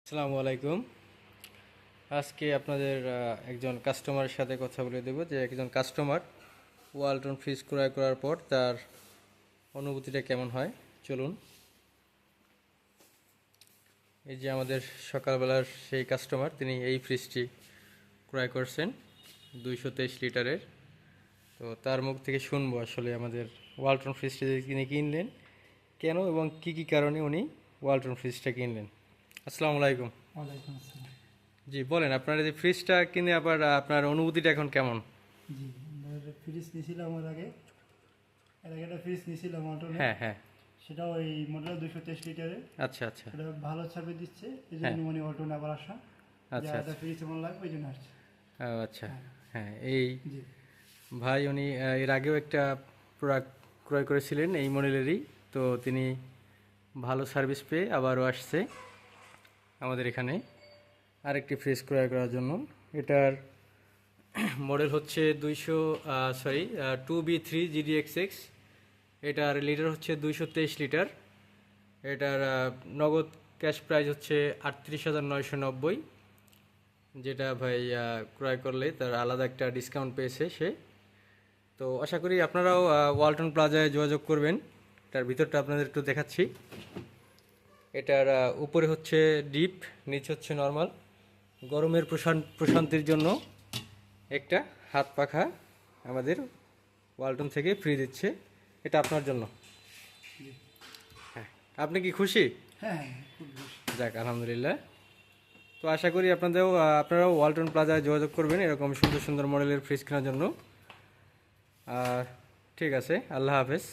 আসসালামু আলাইকুম। আজকে আপনাদের একজন কাস্টমারের সাথে কথা বলে দেব যে একজন কাস্টমার ওয়ালটন ফ্রিজ ক্রয় করার পর তার অনুভূতিটা কেমন হয়। চলুন, এই যে আমাদের সকালবেলার সেই কাস্টমার, তিনি এই ফ্রিজটি ক্রয় করছেন 223 লিটারের। তো তার মুখ থেকে শুনবো আসলে আমাদের ওয়ালটন ফ্রিজটি তিনি কিনলেন কেন এবং কি কি কারণে উনি ওয়ালটন ফ্রিজটা কিনলেন। আসসালামু আলাইকুম। ওয়ালাইকুম আসসালাম। জি বলেন, আপনার এই যে ফ্রিজটা কিনে আবার আপনার অনুভূতিটা এখন কেমন? জি, আমরা ফ্রিজ নিয়েছিলাম এর আগে একটা ফ্রিজ নিয়েছিলাম অল্টনের। হ্যাঁ হ্যাঁ। সেটা ওই মডেল 223 লিটারের। আচ্ছা আচ্ছা। সেটা ভালো সার্ভিস দিচ্ছে, এই হ্যাঁ। জন্য মানে অল্টন আবার আসা। যে আচ্ছা একটা আচ্ছা। ফ্রিজ এমন লাগবে ওই জন্য আসছে। ও আচ্ছা। হ্যাঁ। হ্যাঁ, এই জি ভাই উনি এর আগেও একটা প্রোডাক্ট ক্রয় করেছিলেন এই মডেলেরই। তো তিনি ভালো সার্ভিস পেয়ে আবারও আসছে আমাদের এখানে আরেকটি ফ্রিজ ক্রয় করার জন্য। এটার মডেল হচ্ছে 2B3 GDXX। এটার লিটার হচ্ছে 223 লিটার। এটার নগদ ক্যাশ প্রাইস হচ্ছে 38,990, যেটা ভাই ক্রয় করলে তার আলাদা একটা ডিসকাউন্ট পেয়েছে সে। তো আশা করি আপনারাও ওয়ালটন প্লাজায় যোগাযোগ করবেন। এটার ভিতরটা আপনাদের একটু দেখাচ্ছি। এটার উপরে হচ্ছে ডিপ, নিচ হচ্ছে নর্মাল। গরমের প্রশান্তির জন্য একটা হাত পাখা আমাদের ওয়ালটন থেকে ফ্রি দিচ্ছে, এটা আপনার জন্য। জি। হ্যাঁ, আপনি কি খুশি? হ্যাঁ হ্যাঁ, খুব বেশি। যাক, আলহামদুলিল্লাহ। তো আশা করি আপনারাও ওয়ালটন প্লাজায় যোগাযোগ করবেন এরকম সুন্দর সুন্দর মডেলের ফ্রিজ কেনার জন্য। ঠিক আছে, আল্লাহ হাফেজ।